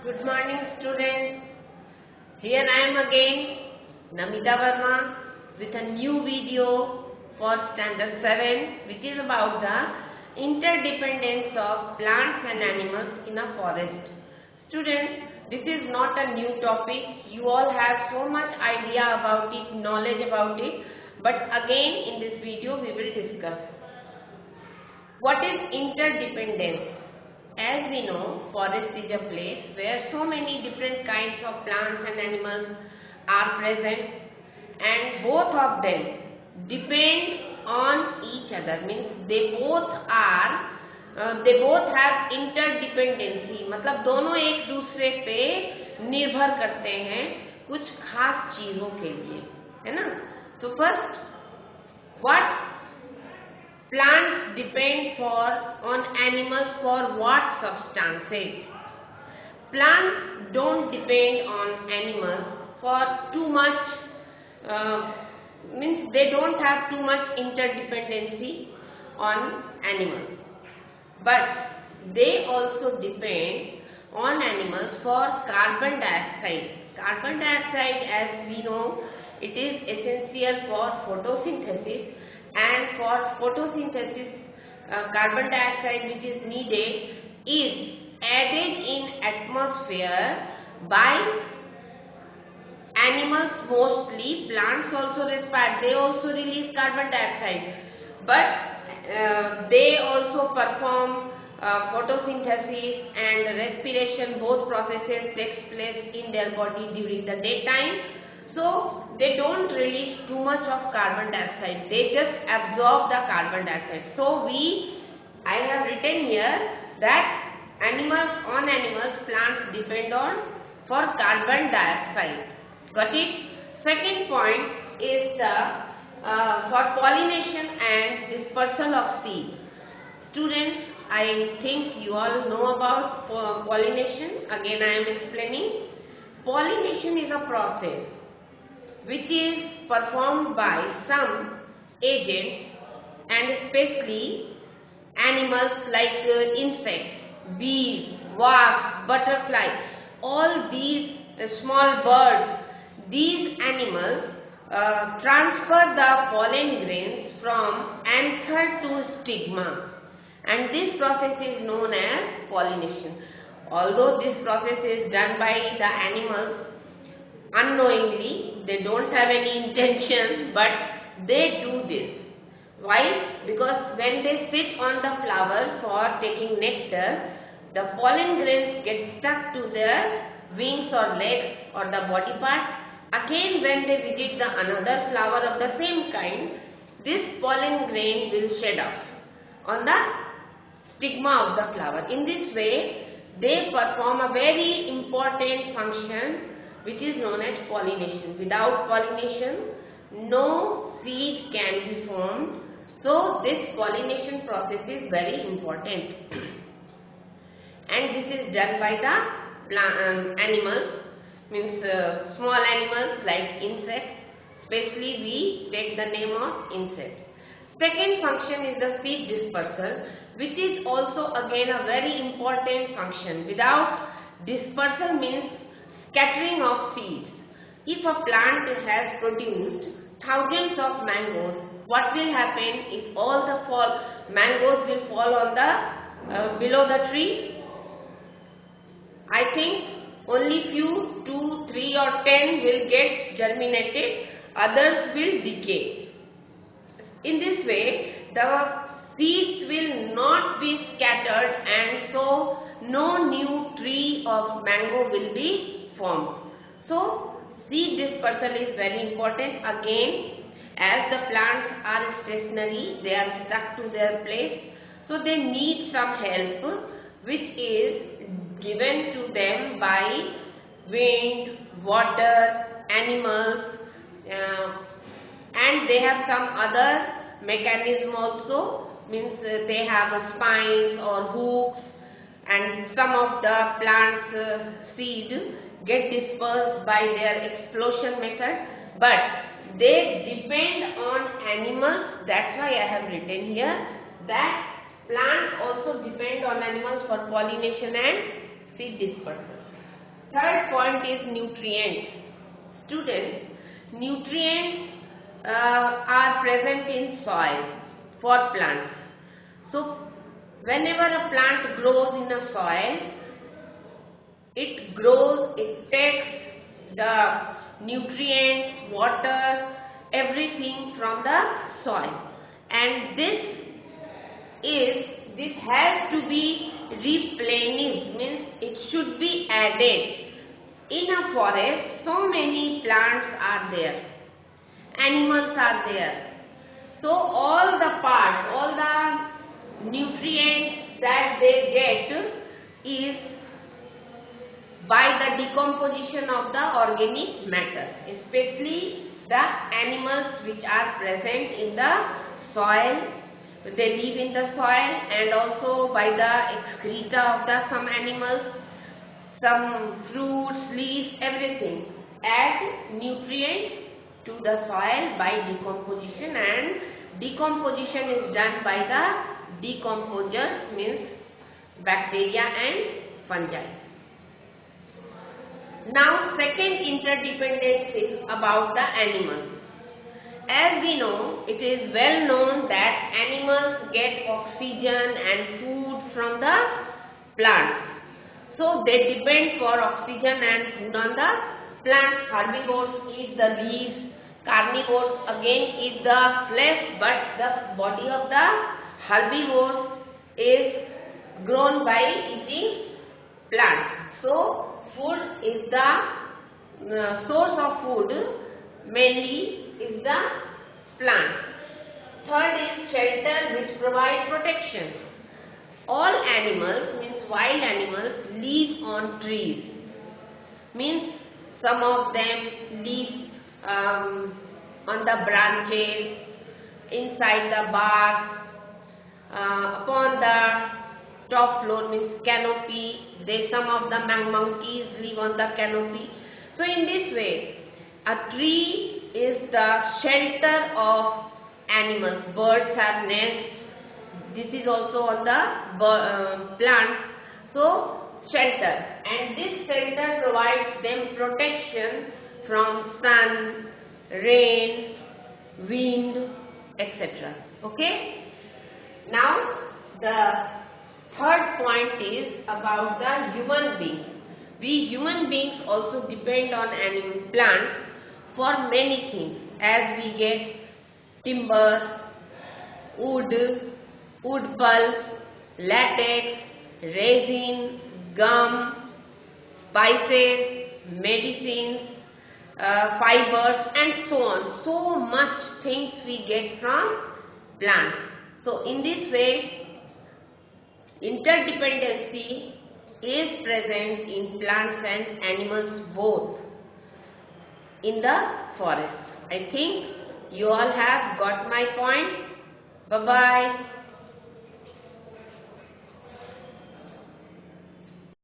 Good morning, students. Here I am again, Namita Verma, with a new video for Standard 7, which is about the interdependence of plants and animals in a forest. Students, this is not a new topic. You all have so much idea about it, knowledge about it. But again, in this video, we will discuss. What is interdependence? As we know, forest is a place where so many different kinds of plants and animals are present, and both of them depend on each other. Means they both have interdependency. मतलब दोनों एक दूसरे पे निर्भर करते हैं कुछ खास चीजों के लिए, है ना? So first, what plants depend on animals for what substances? Plants don't depend on animals for too much, means they don't have too much interdependency on animals. But they also depend on animals for carbon dioxide. Carbon dioxide, as we know, it is essential for photosynthesis. And for photosynthesis, carbon dioxide which is needed is added in atmosphere by animals mostly. Plants also respire, they also release carbon dioxide, but they also perform photosynthesis and respiration. Both processes takes place in their body during the daytime. So they don't release too much of carbon dioxide, they just absorb the carbon dioxide. So I have written here that plants depend on for carbon dioxide. Got it? Second point is for pollination and dispersal of seed. Students, I think you all know about pollination. Again I am explaining. Pollination is a process which is performed by some agents, and especially animals like insects, bees, wasps, butterflies, all these small birds. These animals transfer the pollen grains from anther to stigma, and this process is known as pollination. Although this process is done by the animals unknowingly, they don't have any intention, but they do this. Why? Because when they sit on the flower for taking nectar, the pollen grains get stuck to their wings or legs or the body parts. Again, when they visit the another flower of the same kind, this pollen grain will shed off on the stigma of the flower. In this way, they perform a very important function which is known as pollination. Without pollination, no seed can be formed. So this pollination process is very important. And this is done by the animals, means small animals like insects. Especially we take the name of insect. Second function is the seed dispersal, which is also again a very important function. Without dispersal means scattering of seeds. If a plant has produced thousands of mangoes, what will happen if all the mangoes will fall on the below the tree? I think only few, 2, 3 or 10 will get germinated, others will decay. In this way, the seeds will not be scattered, and so no new tree of mango will be formed. So seed dispersal is very important. Again, as the plants are stationary, they are stuck to their place, so they need some help which is given to them by wind, water, animals, and they have some other mechanism also, means they have spines or hooks, and some of the plants seed get dispersed by their explosion method, but they depend on animals. That's why I have written here that plants also depend on animals for pollination and seed dispersal. Third point is nutrient. Students, nutrients are present in soil for plants. So whenever a plant grows in a soil, it takes the nutrients, water, everything from the soil, and this has to be replenished, means it should be added. In a forest, so many plants are there, animals are there, so all the parts, all the nutrients that they get is by the decomposition of the organic matter, especially the animals which are present in the soil. They live in the soil, and also by the excreta of the some animals, some fruits, leaves, everything add nutrient to the soil by decomposition, and decomposition is done by the decomposers, means bacteria and fungi. Now second interdependence is about the animals. As we know, it is well known that animals get oxygen and food from the plants. So they depend for oxygen and food on the plants. Herbivores eat the leaves, carnivores again eat the flesh, but the body of the herbivores is grown by eating plants. So food is the source of food mainly is the plant. Third is shelter, which provide protection. All animals, means wild animals, live on trees. Means some of them live on the branches, inside the bark, upon the top floor, means canopy. Some of the monkeys live on the canopy. So in this way, a tree is the shelter of animals. Birds have nests. This is also on the plants. So shelter, and this shelter provides them protection from sun, rain, wind, etc. Okay. Now the third point is about the human beings. We human beings also depend on plants for many things, as we get timber, wood pulp, latex, resin, gum, spices, medicines, fibers, and so on. So much things we get from plants. So in this way, interdependency is present in plants and animals both in the forest. I think you all have got my point. Bye-bye.